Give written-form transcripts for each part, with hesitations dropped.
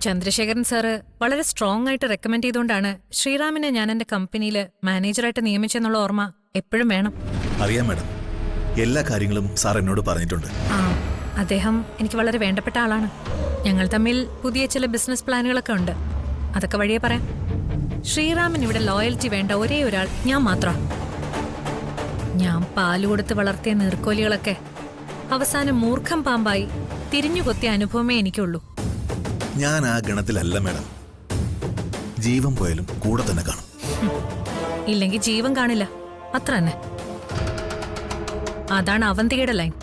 Chandrasekharan sir വളരെ strong ആയിട്ട് recommend ചെയ്തുകൊണ്ടാണ് ശ്രീറാമിനെ ഞാൻ എന്റെ കമ്പനിയിൽ മാനേജറായിട്ട് നിയമിച്ചെന്നുള്ള ഓർമ്മ എപ്പോഴും വേണം. അറിയാം മാഡം, എല്ലാ കാര്യങ്ങളും സാർ എന്നോട് പറഞ്ഞിട്ടുണ്ട്. ആ, അദ്ദേഹം എനിക്ക് വളരെ വേണ്ടപ്പെട്ട ആളാണ്. ഞങ്ങൾ തമ്മിൽ പുതിയ ചില ബിസിനസ് പ്ലാനുകളൊക്കെ ഉണ്ട്. അതൊക്കെ വഴിയെ പറയാം. ശ്രീറാമിന് ഇവിടെ ലോയൽറ്റി വേണ്ട ഒരേ ഒരാൾ ഞാൻ മാത്രം. ഞാൻ പാല് കൊടുത്ത് വളർത്തിയ നീർക്കോലികളൊക്കെ അവസാനം മൂർഖം പാമ്പായി തിരിഞ്ഞുകൊത്തിയ അനുഭവമേ എനിക്കുള്ളൂ. ഞാൻ ആ ഗണത്തിലല്ല മാഡം. ജീവൻ പോയാലും കൂടെ തന്നെ കാണും. ഇല്ലെങ്കിൽ ജീവൻ കാണില്ല, അത്ര തന്നെ. അതാണ് അവന്തികയുടെ ലൈൻ.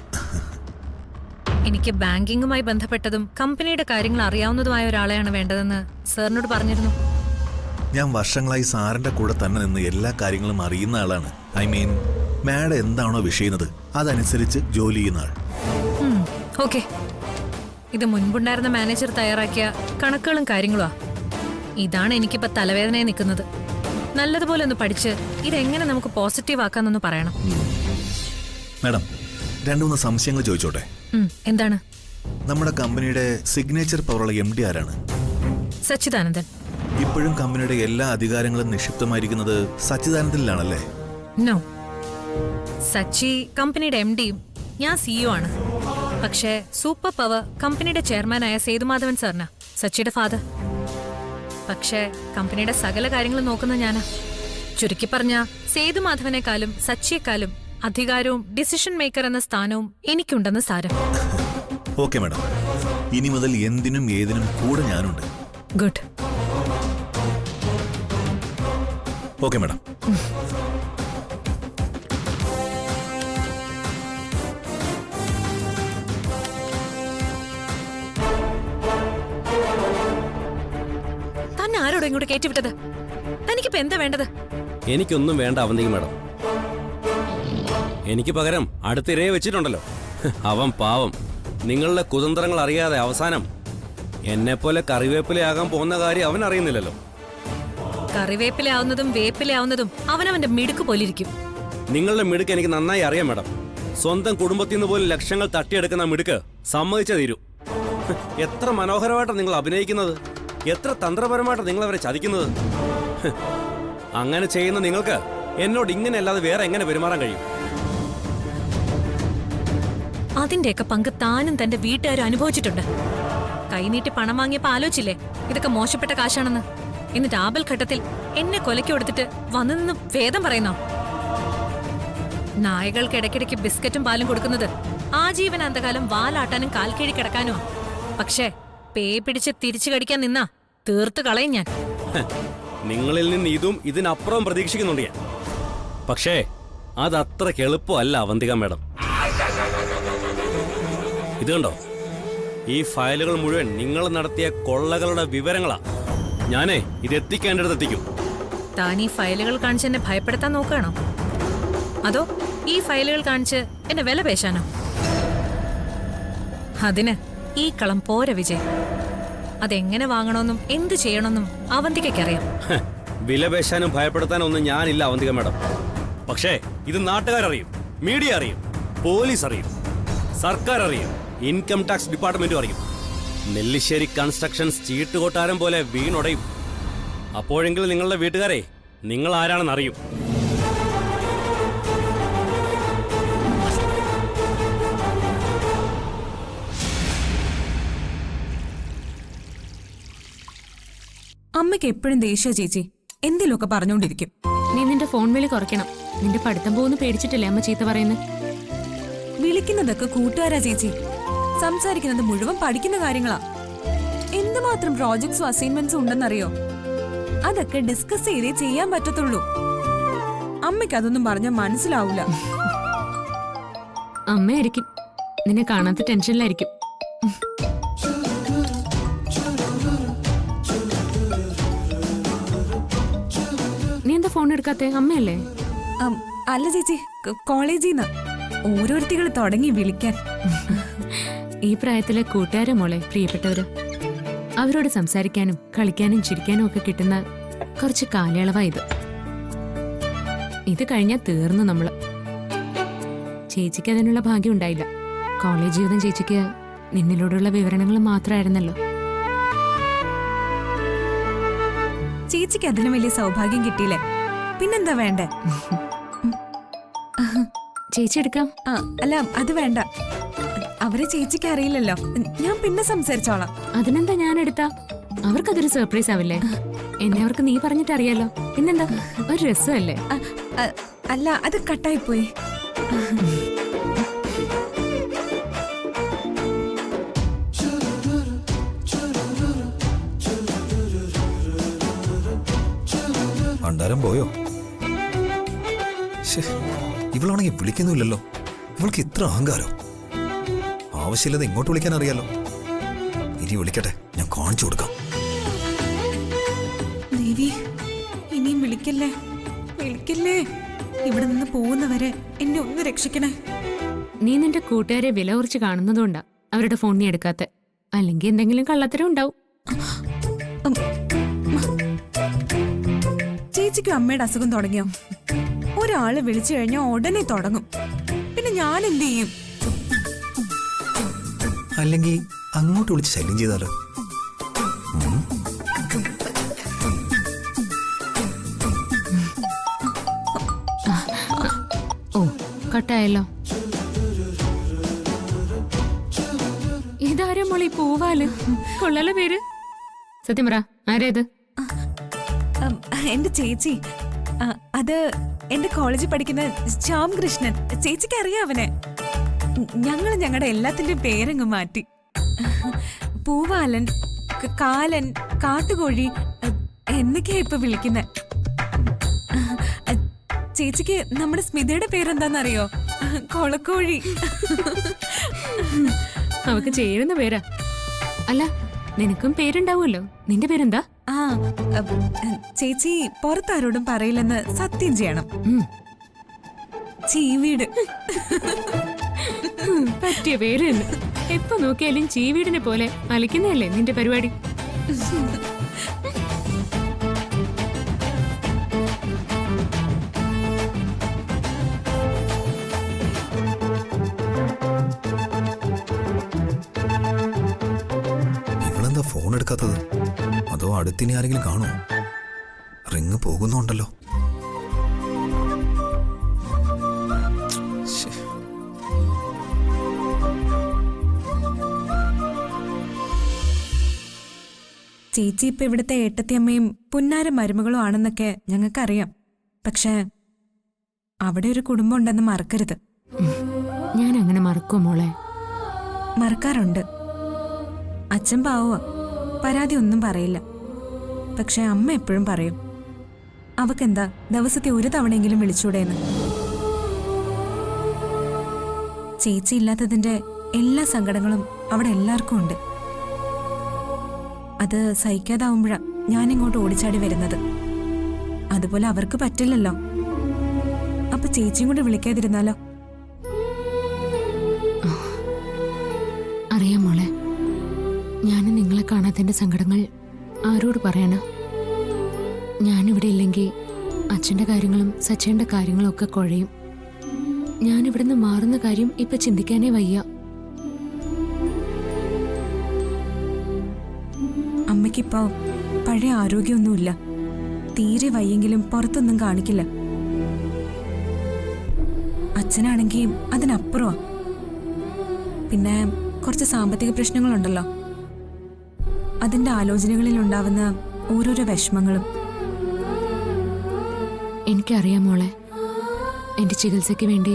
എനിക്ക് ബാങ്കിങ്ങുമായി ബന്ധപ്പെട്ടതും കമ്പനിയുടെ കാര്യങ്ങൾ അറിയാവുന്നതുമായ ഒരാളെയാണ് വേണ്ടതെന്ന് സാറിനോട് പറഞ്ഞിരുന്നു. ഞാൻ വർഷങ്ങളായി സാറിന്റെ കൂടെ തന്നെ നിന്ന് എല്ലാ കാര്യങ്ങളും അറിയുന്ന ആളാണ്. ഐ മീൻ, മാഡം എന്താണോ വിഷയുന്നത് അതനുസരിച്ച് ജോലി ചെയ്യുന്ന ആൾ. ഓക്കെ, ഇത് മുൻപുണ്ടായിരുന്ന മാനേജർ തയ്യാറാക്കിയ കണക്കുകളും കാര്യങ്ങളുമാ. ഇതാണ് എനിക്കിപ്പോ തലവേദനയെ നിൽക്കുന്നത്. നല്ലതുപോലെ ഒന്ന് പഠിച്ച് ഇതെങ്ങനെ നമുക്ക് പോസിറ്റീവ് ആക്കാന്നൊന്ന് പറയണം. മാഡം, 2-3 സംശയങ്ങൾ ചോദിച്ചോട്ടെ? എന്താണ്? നമ്മുടെ കമ്പനിയുടെ സിഗ്നേച്ചർ പവറുള്ള MD ആരാണ്? സച്ചിദാനന്ദൻ. ഇപ്പോഴും കമ്പനിയുടെ എല്ലാ അധികാരങ്ങളും നിക്ഷിപ്തമായിരിക്കുന്നത് സച്ചിദാനന്ദനിലാണല്ലേ? നോ, സച്ചി കമ്പനിയുടെ MDയും ഞാൻ CEO ആണ്. പക്ഷേ സൂപ്പർ പവർ കമ്പനിയുടെ ചെയർമാനായ സേതുമാധവൻ സാറിനാ, സച്ചിയുടെ ഫാദർ. പക്ഷേ കമ്പനിയുടെ സകല കാര്യങ്ങളും നോക്കുന്നത് ഞാനാ. ചുരുക്കി പറഞ്ഞ സേതുമാധവനേക്കാളും സച്ചിയെക്കാളും അധികാരവും ഡിസിഷൻ മേക്കർ എന്ന സ്ഥാനവും എനിക്കുണ്ടെന്ന് സാരം. ഓക്കെ മാഡം, ഇനി മുതൽ എന്തിനും ഏതിനും കൂടെ ഞാനുണ്ട്. ഗുഡ്. Okay madam. തന്നെ ആരോടും ഇങ്ങോട്ട് കയറ്റിവിട്ടത്? തനിക്കിപ്പോ എന്താ വേണ്ടത്? എനിക്കൊന്നും വേണ്ട അവന്തിക മാഡം. എനിക്ക് പകരം അടുത്തിരയെ വെച്ചിട്ടുണ്ടല്ലോ, അവൻ പാവം. നിങ്ങളുടെ കുതന്ത്രങ്ങൾ അറിയാതെ അവസാനം എന്നെപ്പോലെ കറിവേപ്പിലയാകാൻ പോകുന്ന കാര്യം അവൻ അറിയുന്നില്ലല്ലോ. കറിവേപ്പിലാവുന്നതും വേപ്പിലാവുന്നതും അവനവന്റെ മിടുക്ക് പോലിരിക്കും. നിങ്ങളുടെ മിടുക്ക് എനിക്ക് നന്നായി അറിയാം മാഡം. സ്വന്തം കുടുംബത്തിൽ നിന്ന് പോലും ലക്ഷങ്ങൾ തട്ടിയെടുക്കുന്ന മിടുക്ക് സമ്മതിച്ചു തീരൂ. എത്ര മനോഹരമായിട്ടാണ് നിങ്ങൾ അഭിനയിക്കുന്നത്, എത്ര തന്ത്രപരമായിട്ടാണ് നിങ്ങൾ അവരെ ചതിക്കുന്നത്. അങ്ങനെ ചെയ്യുന്ന നിങ്ങൾക്ക് എന്നോട് ഇങ്ങനെ അല്ലാതെ വേറെ എങ്ങനെ പെരുമാറാൻ കഴിയും? അതിന്റെയൊക്കെ പങ്ക് താനും തന്റെ വീട്ടുകാരും അനുഭവിച്ചിട്ടുണ്ട്. കൈനീട്ടി പണം വാങ്ങിയപ്പോ ആലോചിച്ചില്ലേ ഇതൊക്കെ മോശപ്പെട്ട കാശാണെന്ന്? എന്നിട്ട് ആപൽഘട്ടത്തിൽ എന്നെ കൊലയ്ക്ക് കൊടുത്തിട്ട് വന്നു നിന്ന് വേദം പറയുന്നോ? നായകൾക്ക് ഇടയ്ക്കിടയ്ക്ക് ബിസ്ക്കറ്റും പാലും കൊടുക്കുന്നത് ആജീവനാന്തകാലം വാലാട്ടാനും കാൽക്കീഴി കിടക്കാനുമാ. പക്ഷേ പേ പിടിച്ച് തിരിച്ചു കടിക്കാൻ നിന്നാ തീർത്തു കളയും ഞാൻ. നിങ്ങളിൽ നിന്ന് ഇതും ഇതിനപ്പുറം പ്രതീക്ഷിക്കുന്നുണ്ട് ഞാൻ. പക്ഷേ അതത്രയ്ക്ക് എളുപ്പമല്ല അവന്തിക മാഡം. ഇത് കണ്ടോ, ഈ ഫയലുകൾ മുഴുവൻ നിങ്ങൾ നടത്തിയ കൊള്ളകളുടെ വിവരങ്ങളാ. ഞാനേ ഇത് എത്തിക്കേണ്ടത് എത്തിക്കും. താൻ ഈ ഫയലുകൾ കാണിച്ച് എന്നെ ഭയപ്പെടുത്താൻ നോക്കുകയാണോ? അതോ ഈ ഫയലുകൾ കാണിച്ച് എന്നെ വില പേശാനോ? അതിന് ഈ കളം പോര വിജയ്. അതെങ്ങനെ വാങ്ങണമെന്നും എന്ത് ചെയ്യണമെന്നും അവന്തികയ്ക്കറിയാം. വില പേശാനും ഭയപ്പെടുത്താനും ഒന്നും ഞാനില്ല അവന്തിക മാഡം. പക്ഷേ ഇത് നാട്ടുകാരറിയും, മീഡിയ അറിയും, പോലീസ് അറിയും, സർക്കാർ അറിയും, ഇൻകം ടാക്സ് ഡിപ്പാർട്ട്മെന്റും അറിയും. നെല്ലിശ്ശേരി കൺസ്ട്രക്ഷൻസ് ചീട്ടുകൊട്ടാരം പോലെ വീണുടയും. അപ്പോഴെങ്കിലും നിങ്ങളുടെ വീട്ടുകാരെ നിങ്ങൾ ആരാണെന്ന് അറിയും. അമ്മയ്ക്ക് എപ്പോഴും ദേഷ്യ ചേച്ചി, എന്തെങ്കിലുമൊക്കെ പറഞ്ഞുകൊണ്ടിരിക്കും. നീ നിന്റെ ഫോൺ വിളി കുറയ്ക്കണം. നിന്റെ പഠിത്തം പോകുന്നു പേടിച്ചിട്ടല്ലേ അമ്മ ചീത്ത പറയുന്നത്? വിളിക്കുന്നതൊക്കെ കൂട്ടുകാരാ ചേച്ചി, സംസാരിക്കുന്നത് മുഴുവൻ പഠിക്കുന്ന കാര്യങ്ങളാ. എന്തുമാത്രം പ്രോജക്ട്സും അസൈൻമെന്റ്സും ഉണ്ടെന്നറിയോ? അതൊക്കെ ഡിസ്കസ് ചെയ്തേ ചെയ്യാൻ പറ്റത്തുള്ളൂ. അമ്മയ്ക്ക് അതൊന്നും പറഞ്ഞാൽ മനസ്സിലാവൂല. അമ്മയായിരിക്കും നിന്നെ കാണാത്ത ടെൻഷനിലായിരിക്കും. നീ എന്താ ഫോൺ എടുക്കാത്തെ? അമ്മയല്ലേ? അല്ല ചേച്ചി, കോളേജിൽ നിന്ന് ഓരോരുത്തികൾ തുടങ്ങി വിളിക്കാൻ. ഈ പ്രായത്തിലെ കൂട്ടുകാരെ മോളെ, പ്രിയപ്പെട്ടവര്. അവരോട് സംസാരിക്കാനും കളിക്കാനും ചിരിക്കാനും ഒക്കെ കിട്ടുന്ന കുറച്ച് കാലയളവായത്. ഇത് കഴിഞ്ഞാൽ തീർന്നു നമ്മള്. ചേച്ചിക്ക് അതിനുള്ള ഭാഗ്യം ഉണ്ടായില്ല. കോളേജ് ജീവിതം ചേച്ചിക്ക് നിന്നിലൂടെയുള്ള വിവരണങ്ങൾ മാത്രമായിരുന്നല്ലോ. ചേച്ചിക്ക് അതിലും വലിയ സൗഭാഗ്യം കിട്ടിയില്ലേ, പിന്നെന്താ വേണ്ടേ? ചേച്ചി എടുക്കാം. ആ അല്ല, അത് വേണ്ട. അവരെ ചേച്ചിക്ക് അറിയില്ലല്ലോ, ഞാൻ പിന്നെ സംസാരിച്ചോളാം. അതിനെന്താ ഞാൻ എടുത്താ? അവർക്കതൊരു സർപ്രൈസ് ആവില്ലേ? എന്നെ അവർക്ക് നീ പറഞ്ഞിട്ട് അറിയാലോ, പിന്നെന്താ, ഒരു രസമല്ലേ? അല്ല, അത് കട്ടായിപ്പോയി. ഭണ്ഡാരം പോയോ? ഇവളാണെങ്കിൽ വിളിക്കുന്നില്ലല്ലോ. ഇവൾക്ക് ഇത്ര അഹങ്കാരോ? ആവശ്യമില്ലെന്ന് ഇങ്ങോട്ട് വിളിക്കാൻ അറിയാലോ. ഇനി വിളിക്കട്ടെ, ഞാൻ കാണിച്ചു കൊടുക്കാം. ദേവി, ഇനിയും വിളിക്കല്ലേ, വിളിക്കല്ലേ. ഇവിടെ നിന്ന് പോകുന്നവരെ എന്നെ ഒന്ന് രക്ഷിക്കണേ. നീ നിന്റെ കൂട്ടുകാരെ വില കുറച്ച് കാണുന്നതുകൊണ്ടാ അവരുടെ ഫോൺ നീ എടുക്കാത്ത. അല്ലെങ്കിൽ എന്തെങ്കിലും കള്ളത്തരം ഉണ്ടാവും. ചേച്ചിക്കും അമ്മയുടെ അസുഖം തുടങ്ങിയോ? ഒരാള് വിളിച്ചു കഴിഞ്ഞാൽ ഉടനെ തുടങ്ങും. പിന്നെ ഞാൻ എന്ത് ചെയ്യും? അല്ലെങ്കിൽ അങ്ങോട്ട് വിളിച്ച് ശല്യം ചെയ്താലോ? ഓ, കട്ടായല്ലോ. ഇതാരും മോളി പൂവാല് കൊള്ളാലോ പേര്. സത്യം പറ, ആരേത്? എന്റെ ചേച്ചി. അത് എന്റെ കോളേജിൽ പഠിക്കുന്ന ശ്യാം കൃഷ്ണൻ. ചേച്ചിക്ക് അറിയാം അവനെ. ഞങ്ങൾ ഞങ്ങളുടെ എല്ലാത്തിന്റെയും പേരങ്ങ് മാറ്റി. പൂവാലൻ, കാലൻ, കാട്ടുകോഴി എന്നൊക്കെയാ ഇപ്പൊ വിളിക്കുന്നെ. ചേച്ചിക്ക് നമ്മുടെ സ്മിതയുടെ പേരെന്താന്നറിയോ? കൊളക്കോഴി. അവക്ക് ചേരുന്ന പേരാ. അല്ല, നിനക്കും പേരുണ്ടാവുമല്ലോ. നിന്റെ പേരെന്താ? ആ, ചേച്ചി പുറത്താരോടും പറയില്ലെന്ന് സത്യം ചെയ്യണം. ചീവീട്. പറ്റിയ പേര് തന്നെ. എപ്പോ നോക്കിയാലും ചീവീടിനെ പോലെ അലിക്കുന്നതല്ലേ നിന്റെ പരിപാടി? ഇവളെന്താ ഫോൺ എടുക്കാത്തത്? അതോ അടുത്തിനി ആരെങ്കിലും കാണുമോ? റിങ് പോകുന്നുണ്ടല്ലോ. ചേച്ചി ഇപ്പൊ ഇവിടുത്തെ ഏട്ടത്തിയമ്മയും പുന്നാര മരുമകളും ആണെന്നൊക്കെ ഞങ്ങൾക്കറിയാം. പക്ഷേ അവിടെ ഒരു കുടുംബം ഉണ്ടെന്ന് മറക്കരുത്. ഞാൻ അങ്ങനെ മറക്കുമോ മോളെ? മറക്കാറുണ്ട്. അച്ഛൻ പാവുക, പരാതി ഒന്നും പറയില്ല. പക്ഷെ അമ്മ എപ്പോഴും പറയും, അവക്കെന്താ ദിവസത്തെ ഒരു തവണയെങ്കിലും വിളിച്ചൂടേന്ന്. ചേച്ചി ഇല്ലാത്തതിന്റെ എല്ലാ സങ്കടങ്ങളും അവിടെ എല്ലാവർക്കും ഉണ്ട്. അത് സഹിക്കാതാവുമ്പോഴാ ഞാനിങ്ങോട്ട് ഓടിച്ചാടി വരുന്നത്. അതുപോലെ അവർക്ക് പറ്റില്ലല്ലോ. അപ്പൊ ചേച്ചിയും കൂടി വിളിക്കാതിരുന്നാലോ? അറിയാം മോളെ, ഞാൻ നിങ്ങളെ കാണാത്തതിന്റെ സങ്കടങ്ങൾ ആരോട് പറയാനാ? ഞാനിവിടെ ഇല്ലെങ്കിൽ അച്ഛൻ്റെ കാര്യങ്ങളും സച്ചേൻ്റെ കാര്യങ്ങളും ഒക്കെ കുഴയും. ഞാനിവിടുന്ന് മാറുന്ന കാര്യം ഇപ്പൊ ചിന്തിക്കാനേ വയ്യ. അമ്മയ്ക്കിപ്പോ പഴയ ആരോഗ്യമൊന്നുമില്ല. തീരെ വയ്യെങ്കിലും പുറത്തൊന്നും കാണിക്കില്ല. അച്ഛനാണെങ്കിൽ അതിനപ്പുറമാ. പിന്നെ കുറച്ച് സാമ്പത്തിക പ്രശ്നങ്ങളുണ്ടല്ലോ. അതിന്റെ ആലോചനകളിൽ ഉണ്ടാവുന്ന ഓരോരോ വിഷമങ്ങളും. എനിക്കറിയാം മോളെ, എൻ്റെ ചികിത്സയ്ക്ക് വേണ്ടി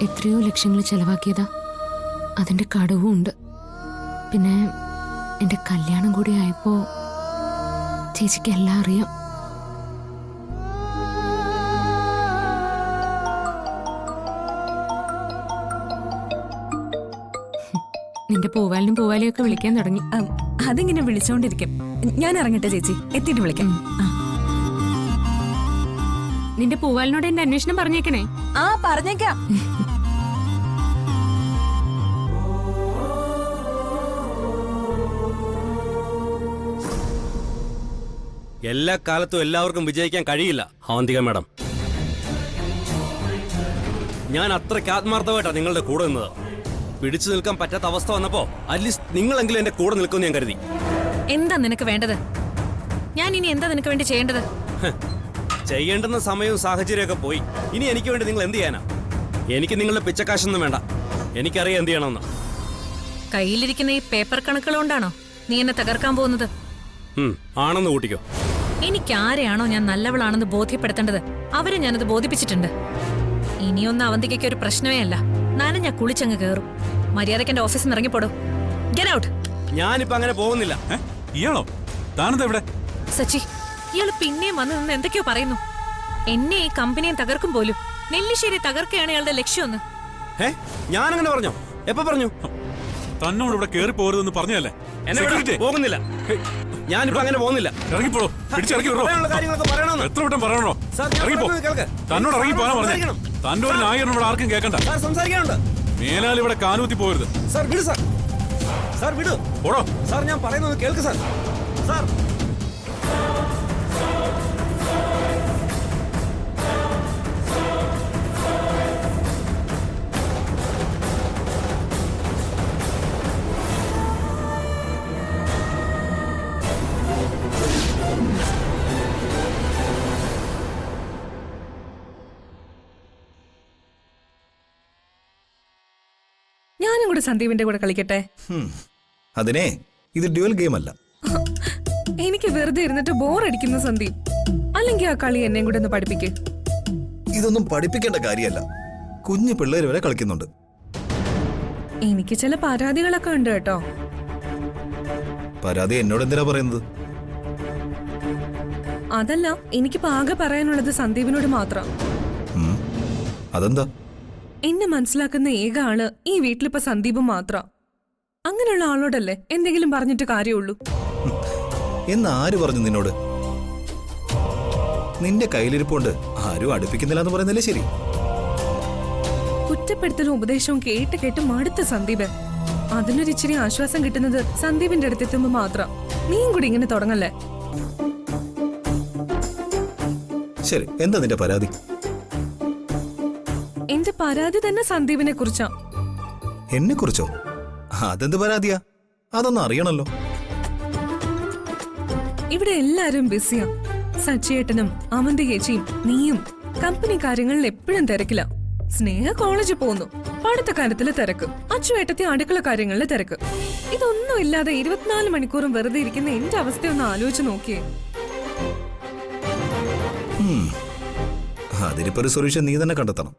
എത്രയോ ലക്ഷങ്ങൾ ചെലവാക്കിയതാ. അതിൻ്റെ കടവും ഉണ്ട്. പിന്നെ എൻ്റെ കല്യാണം കൂടി ആയപ്പോൾ ചേച്ചിക്ക് എല്ലാം അറിയാം. നിന്റെ പൂവാലിനും പൂവാലിയും ഒക്കെ വിളിക്കാൻ തുടങ്ങി. അതിങ്ങനെ വിളിച്ചോണ്ടിരിക്കും. ഞാൻ ഇറങ്ങട്ടെ ചേച്ചി, എത്തിയിട്ട് വിളിക്കാം. നിന്റെ പൂവാലിനോട് എന്റെ അന്വേഷണം പറഞ്ഞേക്കണേ. ആ, പറഞ്ഞേക്കാം. എല്ലാ കാലത്തും എല്ലാവർക്കും വിജയിക്കാൻ കഴിയില്ല അവന്തിക മാഡം. ഞാൻ അത്രയ്ക്ക് ആത്മാർത്ഥമായിട്ടാണ് നിങ്ങളുടെ കൂടെ നിന്നത്. പിടിച്ചു നിൽക്കാൻ പറ്റാത്ത അവസ്ഥ വന്നപ്പോ അറ്റ്ലീസ്റ്റ് നിങ്ങളെങ്കിലും എന്റെ കൂടെ നിൽക്കുമെന്ന് ഞാൻ കരുതി. എന്താ നിനക്ക് വേണ്ടത്? ഞാൻ ഇനി എന്താ നിനക്ക് വേണ്ടി ചെയ്യേണ്ടത്? ചെയ്യേണ്ടുന്ന സമയവും സാഹചര്യമൊക്കെ പോയി. ഇനി എനിക്ക് വേണ്ടി നിങ്ങൾ എന്ത് ചെയ്യാനാ? എനിക്ക് നിങ്ങളുടെ പിച്ചക്കാശൊന്നും വേണ്ട. എനിക്കറിയാം എന്ത് ചെയ്യണമെന്ന്. കയ്യിലിരിക്കുന്ന ഈ പേപ്പർ കണക്കുകൾ കൊണ്ടാണോ നീ എന്നെ തകർക്കാൻ പോകുന്നത്? ആണെന്ന് കൂട്ടിക്കോ. എനിക്ക് ആരെയാണോ ഞാൻ നല്ലവളാണെന്ന് ബോധ്യപ്പെടുത്തേണ്ടത് അവരെ ഞാനത് ബോധിപ്പിച്ചിട്ടുണ്ട്. ഇനിയൊന്നും അവന്തികയ്ക്ക് ഒരു പ്രശ്നമേ അല്ല. നനഞ്ഞ കുളിച്ചങ്ങ് കയറും. മര്യാദയ്ക്ക് എന്റെ ഓഫീസിൽ നിന്ന് ഇറങ്ങിപ്പോടോ. Get out. ഞാനിപ്പോ അങ്ങനെ പോകുന്നില്ല. ഇയാളോ? താനെന്താ ഇവിടെ? സച്ചി, ഇയാള് പിന്നെയും വന്ന് നിന്ന് എന്തൊക്കെയോ പറയുന്നു. എന്നെ ഈ കമ്പനിയെ തകർക്കും പോലും. നെല്ലിശ്ശേരി തകർക്കുകയാണ് ഇയാളുടെ ലക്ഷ്യമെന്ന്. ഞാനങ്ങനെ പറഞ്ഞോ? എപ്പോ പറഞ്ഞു? തന്നോട് ഇവിടെ കേറി പോരുതെന്ന് പറഞ്ഞല്ലേ? എന്നെ വിടാ. പോകുന്നില്ല. ഞാനിപ്പോ അങ്ങനെ പോകുന്നില്ല. ഇറങ്ങിപ്പോളൂ. പിടിച്ചിറക്കി വിടോ. പറയാനുള്ള കാര്യങ്ങളൊക്കെ പറയണമെന്ന്. എത്ര വട്ടം പറയണോ? സാർ, ഞാൻ ഇറങ്ങിപ്പോ. പറയുന്നത് കേൾക്ക്. തന്നോട് ഇറങ്ങി പോകാൻ പറഞ്ഞു. സംസാരിക്കണം. തന്റെ ഒരു ന്യായീകരണം ഇവിടെ ആർക്കും കേൾക്കണ്ട. സാർ, സംസാരിക്കാനുണ്ട്. മേലാൽ ഇവിടെ കാലുകുത്തി പോരുത്. സാർ വിട്. സാർ സാർ വിട്. ഓടോ. സാർ ഞാൻ പറയുന്നത് കേൾക്ക്. സാർ സാർ ഞാനും കൂടെ സന്ദീപിന്റെ കൂടെ കളിക്കട്ടെ? അതിനെ ഇത് ഡ്യുവൽ ഗെയിം അല്ല. എനിക്ക് വെറുതെ ഇരുന്നിട്ട് ബോറടിക്കുന്ന സന്ദീപ്. അല്ലെങ്കിൽ ആ കളി എന്നെയും കൂടെ ഒന്ന് പഠിപ്പിക്ക്. ഇതൊന്നും പഠിപ്പിക്കേണ്ട കാര്യമല്ല. കുഞ്ഞു പിള്ളേർ വരെ കളിക്കുന്നുണ്ട്. എനിക്ക് ചില പരാതികളൊക്കെ ഉണ്ട് കേട്ടോ. പരാതി എന്നോട് എന്തിനാ പറയുന്നത്? അതല്ല, എനിക്കിപ്പോ ആകെ പറയാനുള്ളത് സന്ദീപിനോട് മാത്രം. അതെന്താ? എന്നെ മനസ്സിലാക്കുന്ന ഏക ആള് ഈ വീട്ടിലിപ്പോ സന്ദീപ് മാത്രം. അങ്ങനെയുള്ള ആളോടല്ലേ എന്തെങ്കിലും പറഞ്ഞിട്ട് കാര്യമുള്ളൂ. എന്ന് ആര് പറഞ്ഞു നിന്നോട്? നിന്റെ കയ്യിലിരിപ്പുണ്ട് ആരും അടുപ്പിക്കുന്നില്ല എന്ന് പറയുന്നില്ലേ ശരി? കുറ്റപ്പെടുത്തലും ഉപദേശവും കേട്ട് കേട്ട് മടുത്ത സന്ദീപ്. അതിനൊരിച്ചിരി ആശ്വാസം കിട്ടുന്നത് സന്ദീപിന്റെ അടുത്തെത്തുമ്പോ മാത്രം. നീയും കൂടി ഇങ്ങനെ തുടങ്ങല്ലേ. ശരി, എന്താ നിന്റെ പരാതി? എന്റെ പരാതി തന്നെ സന്ദീപിനെ കുറിച്ചാ. എന്നെ കുറിച്ചോ? അതെന്ത് പരാതിയാ? അതൊന്നും അറിയണല്ലോ. ഇവിടെ എല്ലാരും ബിസിയാ. സച്ചിയേട്ടനും അവന്തി ചേച്ചിയും നീയും കമ്പനി കാര്യങ്ങളിൽ എപ്പോഴും തിരക്കില്ല. സ്നേഹ കോളേജിൽ പോകുന്നു, പഠിത്ത കാര്യത്തില് തിരക്ക്, അച്ചുവേട്ടത്തി അടുക്കള കാര്യങ്ങളില് തിരക്ക്. ഇതൊന്നും ഇല്ലാതെ 24 മണിക്കൂറും വെറുതെ ഇരിക്കുന്ന എന്റെ അവസ്ഥയൊന്ന് ആലോചിച്ച് നോക്കിയേ. അതിനിപ്പോ ഒരു സൊല്യൂഷൻ നീ തന്നെ കണ്ടെത്തണം.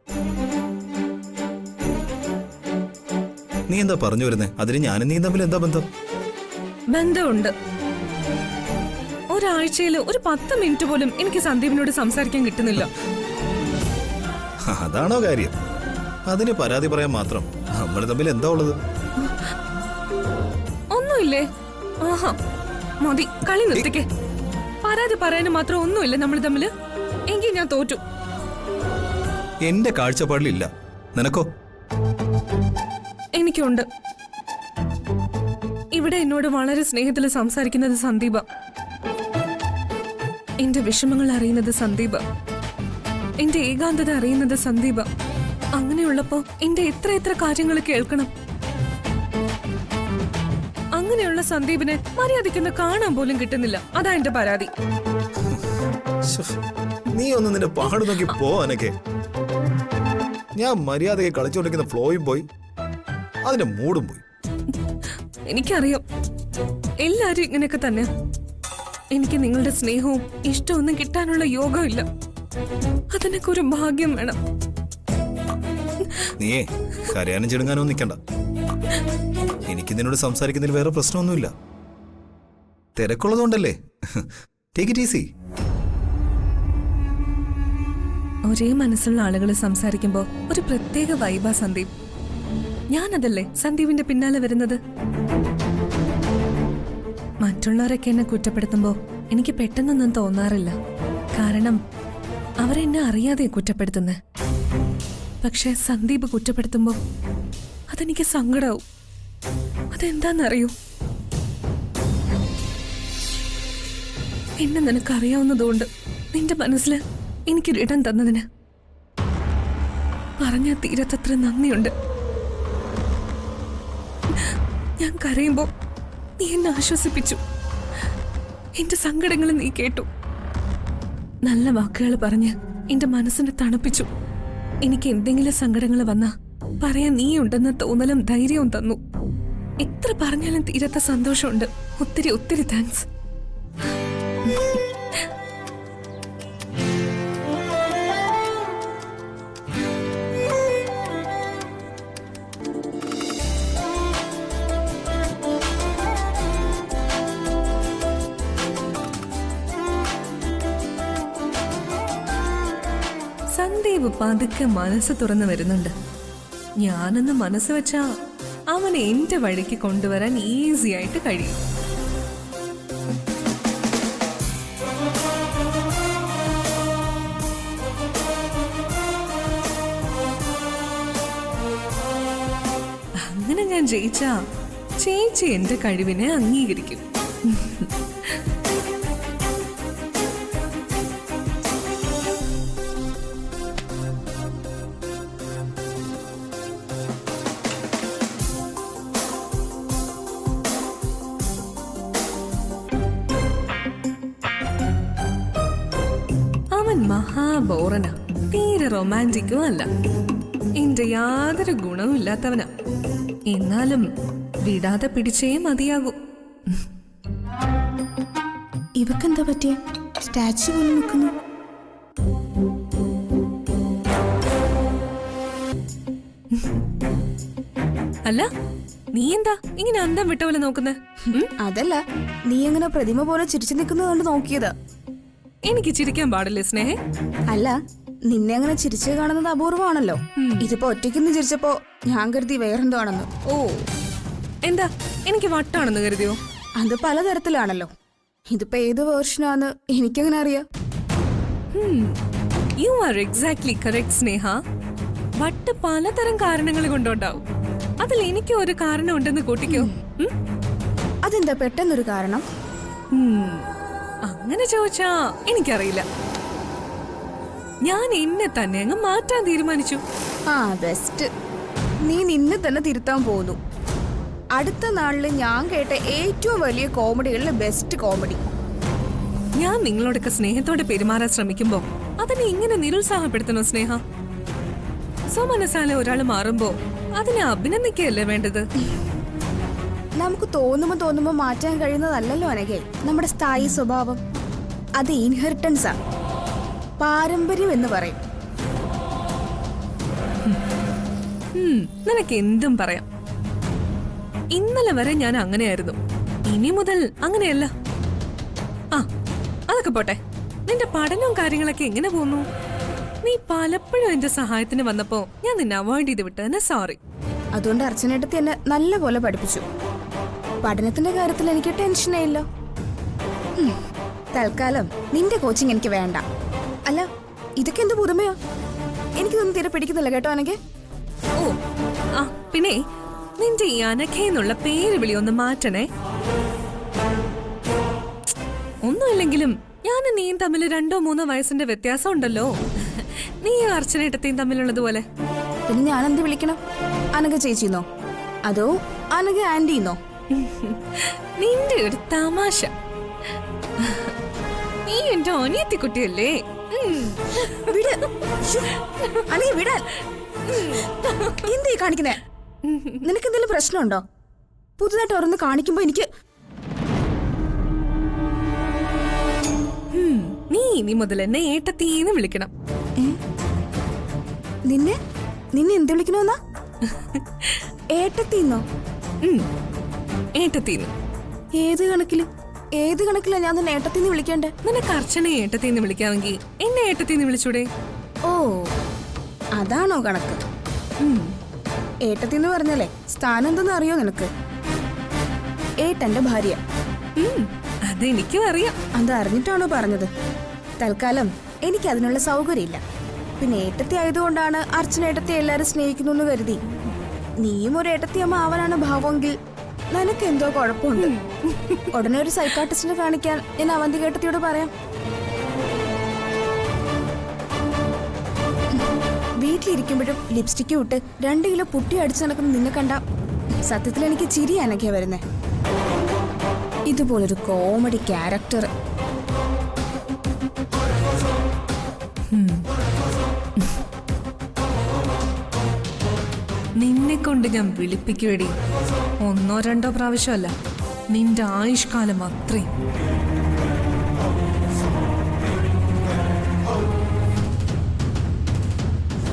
നീ എന്താ പറഞ്ഞു വരുന്നേ? അതിന് ഞാനും നീ തമ്മിൽ എന്താ ബന്ധം? ബന്ധമുണ്ട്. ഒരാഴ്ചയിൽ ഒരു 10 മിനിറ്റ് പോലും എനിക്ക് സന്ദീപിനോട് സംസാരിക്കാൻ കിട്ടുന്നില്ല. അതാണോ കാര്യം? അതിന് പരാതി പറയാൻ മാത്രം നമ്മൾ തമ്മിൽ എന്താ ഉള്ളത്? ഒന്നുമില്ലേ? ആഹാ, മതി, കളി നിർത്തിക്കേ. പരാതി പറയാനും മാത്രം ഒന്നുമില്ല നമ്മൾ തമ്മില്. എങ്കിൽ ഞാൻ തോറ്റു. എന്റെ കാഴ്ചപ്പാടിലില്ല. നിനക്കോ? എനിക്കുണ്ട്. ഇവിടെ എന്നോട് വളരെ സ്നേഹത്തിൽ സംസാരിക്കുന്നത് സന്ദീപ. എന്റെ വിഷമങ്ങൾ അറിയുന്നത് സന്ദീപ. എന്റെ ഏകാന്തത അറിയുന്നത് സന്ദീപ. അങ്ങനെയുള്ളപ്പോ എന്റെ എത്ര കാര്യങ്ങൾ കേൾക്കണം. അങ്ങനെയുള്ള സന്ദീപിനെ മര്യാദയ്ക്കൊന്ന് കാണാൻ പോലും കിട്ടുന്നില്ല. അതാ എന്റെ പരാതി. നീ ഒന്ന് നിന്റെ പാട് നോക്കി പോവാനൊക്കെ. ഞാൻ മര്യാദയെ കളിച്ചുകൊണ്ടിരിക്കുന്ന ഫ്ലോയും പോയി, അതിന്റെ മൂടും പോയി. എനിക്കറിയാം, എല്ലാരും ഇങ്ങനെയൊക്കെ തന്നെ. എനിക്ക് നിങ്ങളുടെ സ്നേഹവും ഇഷ്ടമൊന്നും കിട്ടാനുള്ള യോഗമില്ല. അതിനൊക്കെ ഒരു ഭാഗ്യം വേണം. നീയേ കരയാനും ചെടുങ്ങാനോ നിൽക്കണ്ട. എനിക്ക് നിന്നോട് സംസാരിക്കുന്നതിൽ വേറെ പ്രശ്നമൊന്നുമില്ല. തിരക്കുള്ളതുകൊണ്ടല്ലേ. Take it easy. ഒരേ മനസ്സുള്ള ആളുകൾ സംസാരിക്കുമ്പോ ഒരു പ്രത്യേക വൈബാ സന്ദീപ്. ഞാനതല്ലേ സന്ദീപിന്റെ പിന്നാലെ വരുന്നത്. മറ്റുള്ളവരൊക്കെ എന്നെ കുറ്റപ്പെടുത്തുമ്പോ എനിക്ക് പെട്ടെന്നൊന്നും തോന്നാറില്ല. കാരണം അവരെന്നെ അറിയാതെ കുറ്റപ്പെടുത്തുന്നേ. പക്ഷെ സന്ദീപ് കുറ്റപ്പെടുത്തുമ്പോ അതെനിക്ക് സങ്കടാവും. അതെന്താന്നറിയൂ? എന്നെ നിനക്കറിയാവുന്നതുകൊണ്ട് നിന്റെ മനസ്സില് എനിക്കൊരിടം തന്നതിന് പറഞ്ഞാൽ തീരത്തത്ര നന്ദിയുണ്ട്. ഞാൻ കരയുമ്പോ നീ എന്നെ ആശ്വസിപ്പിച്ചു. എന്റെ സങ്കടങ്ങൾ നീ കേട്ടു. നല്ല വാക്കുകൾ പറഞ്ഞ് എന്റെ മനസ്സിനെ തണുപ്പിച്ചു. എനിക്ക് എന്തെങ്കിലും സങ്കടങ്ങൾ വന്നാ പറയാൻ നീ ഉണ്ടെന്ന തോന്നലും ധൈര്യവും തന്നു. എത്ര പറഞ്ഞാലും തീരാത്ത സന്തോഷമുണ്ട്. ഒത്തിരി ഒത്തിരി താങ്ക്സ്. സന്ദീപ് പതുക്കെ മനസ്സ് തുറന്നു വരുന്നുണ്ട്. ഞാനെന്ന് മനസ്സ് വെച്ചാ അവനെ എന്റെ വഴിക്ക് കൊണ്ടുവരാൻ ഈസി ആയിട്ട് കഴിയും. അങ്ങനെ ഞാൻ ജയിച്ചാ ചേച്ചി എന്റെ കഴിവിനെ അംഗീകരിക്കും. അവൻ മഹാബോറന, തീരെ റൊമാൻറ്റിക്കും അല്ല, എന്റെ യാതൊരു ഗുണവും ഇല്ലാത്തവനാ. എന്നാലും വിടാതെ പിടിച്ചേ മതിയാകൂ. ഇവക്കെന്താ പറ്റിയ സ്റ്റാച്ചു പോലെ നിൽക്കുന്നു? അല്ല, നീ എന്താ ഇങ്ങനെ അന്തം വിട്ട പോലെ നോക്കുന്നേ? അതല്ല, നീ എങ്ങനെ പ്രതിമ പോലെ ചിരിച്ചു നിൽക്കുന്നത് കൊണ്ട് നോക്കിയതാ. എനിക്ക് ചിരിക്കാൻ പാടില്ലേ സ്നേഹേ? അല്ല, നിന്നെ അങ്ങനെ ചിരിച്ചു കാണുന്നത് അപൂർവമാണല്ലോ. ഇതിപ്പോ ഒറ്റയ്ക്കൊന്ന് ചിരിച്ചപ്പോ ഞാൻ കരുതി വേറെന്തോ ആണെന്ന്. ഓ, എന്താ എനിക്ക് വട്ടാണെന്ന് കരുതിയോ? അത് പലതരത്തിലാണല്ലോ. ഇതിപ്പോ ഏത് വേർഷനാന്ന് എനിക്കെങ്ങനെ അറിയാം? യു ആർ എക്സാക്ട്ലി കറക്റ്റ് സ്നേഹ. വട്ട് പലതരം കാരണങ്ങൾ കൊണ്ടുണ്ടാവും. അതിൽ എനിക്ക് ഒരു കാരണം ഉണ്ടെന്ന് കൂട്ടിക്കോ. അതെന്താ പെട്ടെന്നൊരു കാരണം? അങ്ങനെ ചോദിച്ചാ എനിക്കറിയില്ല. ഞാൻ എന്നെ തന്നെ അങ്ങ് മാറ്റാൻ തീരുമാനിച്ചു. ആ, ബെസ്റ്റ്. നീ നിന്നെ തന്നെ തിരുത്താൻ പോകുന്നു. അടുത്ത നാളില് ഞാൻ കേട്ട ഏറ്റവും വലിയ കോമഡികളിലെ ബെസ്റ്റ് കോമഡി. ഞാൻ നിങ്ങളോടൊക്കെ സ്നേഹത്തോടെ പെരുമാറാൻ ശ്രമിക്കുമ്പോ അതിനെ ഇങ്ങനെ നിരുത്സാഹപ്പെടുത്തണോ സ്നേഹ? സ്വമനസാലെ ഒരാൾ മാറുമ്പോ അതിനെ അഭിനന്ദിക്കുകയല്ലേ വേണ്ടത്? നമുക്ക് തോന്നുമ്പോ മാറ്റാൻ കഴിയുന്നതല്ലല്ലോ അനഘേ നമ്മുടെ സ്ഥായി സ്വഭാവം. അത് ഇൻഹെറിറ്റൻസാ, പാരമ്പര്യം എന്ന് പറയും. നിനക്ക് എന്തും പറയാം. ഇന്നലെ വരെ ഞാൻ അങ്ങനെയായിരുന്നു. ഇനി മുതൽ അങ്ങനെയല്ല. ആ, അതൊക്കെ പോട്ടെ. നിന്റെ പഠനവും കാര്യങ്ങളൊക്കെ എങ്ങനെ പോന്നു? നീ പലപ്പോഴും എന്റെ സഹായത്തിന് വന്നപ്പോ ഞാൻ നിന്നെ അവോയ്ഡ് ചെയ്ത് വിട്ടതിന് സോറി. അതുകൊണ്ട് അർച്ചനേട്ടത്തി എന്നെ നല്ല പോലെ പഠിപ്പിച്ചു. പഠനത്തിന്റെ കാര്യത്തിൽ എനിക്ക് ടെൻഷനേ ഇല്ല. തൽക്കാലം നിന്റെ കോച്ചിങ് എനിക്ക് വേണ്ട. അല്ല, ഇതൊക്കെ എന്ത് പുതുമയാ? എനിക്കിതൊന്നും തീരെ പിടിക്കുന്നില്ല കേട്ടോ അനഘേ. ഓ, ആ പിന്നെ നിന്റെ ഈ അനഘയെന്നുള്ള പേര് വിളി ഒന്ന് മാറ്റണേ. ഒന്നുമില്ലെങ്കിലും ഞാനും നീയും തമ്മിൽ 2-3 വയസ്സിന്റെ വ്യത്യാസം ഉണ്ടല്ലോ. നീയും അർച്ചനേട്ടത്തെയും തമ്മിലുള്ളതുപോലെ. പിന്നെ ഞാൻ എന്ത് വിളിക്കണം? അനഘ ചേച്ചിന്നോ അതോ അനഘ ആന്റിന്നോ? നിന്റെ ഒരു തമാശ. നീ എന്റെ അനിയത്തി കുട്ടിയല്ലേ? വിടാൻ എന്തീ കാണിക്കുന്നേ? നിനക്ക് എന്തെങ്കിലും പ്രശ്നമുണ്ടോ? പുതുതായിട്ട് ഓരോന്ന് കാണിക്കുമ്പോ എനിക്ക് നീ ഇനി മുതൽ എന്നെ ഏട്ടത്തീന്ന് വിളിക്കണം. നിന്നെ എന്ത് വിളിക്കണമെന്നാ? ഏട്ടത്തിന്നോ? ഏട്ടത്തീന്ന്. ഏത് കണക്കിലാ ഞാൻ നിന്നെ ഏട്ടത്തിന്ന് വിളിക്കണ്ടേ? നിനക്ക് അർച്ചനയെ ഏട്ടത്തീന്ന് വിളിക്കാമെങ്കിൽ എന്നെ ഏട്ടത്തീന്ന് വിളിച്ചൂടെ? ഓ, അതാണോ കണക്ക്? ഏട്ടത്തിന്ന് പറഞ്ഞാലേ സ്ഥാനം എന്തെന്ന് അറിയോ നിനക്ക്? ഏട്ടന്റെ ഭാര്യ. അതെനിക്കും അറിയാം. അത് അറിഞ്ഞിട്ടാണോ പറഞ്ഞത്? തൽക്കാലം എനിക്ക് അതിനുള്ള സൗകര്യമില്ല. പിന്നെ ഏട്ടത്തി ആയതുകൊണ്ടാണ് അർച്ചന ഏട്ടത്തി എല്ലാരും സ്നേഹിക്കുന്നു എന്ന് കരുതി നീയും ഒരു ഏട്ടത്തിയമ്മ ആവാനാണ് ഭാവമെങ്കിൽ നിനക്ക് എന്തോ കുഴപ്പമുണ്ട്. ഉടനെ ഒരു സൈക്കാട്രിസ്റ്റിനെ കാണിക്കാൻ ഞാൻ അവന്തിക ഏട്ടത്തിയോട് പറയാം. വീട്ടിലിരിക്കുമ്പോഴും ലിപ്സ്റ്റിക്ക് വിട്ട് 2 കിലോ പുട്ടി അടിച്ചു നടക്കുന്ന നിന്നെ കണ്ട സത്യത്തിൽ എനിക്ക് ചിരി അനഘയാ വരുന്നേ. ഇതുപോലൊരു കോമഡി ക്യാരക്ടർ. നിന്നെ കൊണ്ട് ഞാൻ വിളിപ്പിക്കുവേടി. 1 2 പ്രാവശ്യമല്ല, നിന്റെ ആയുഷ്കാലം അത്രയും.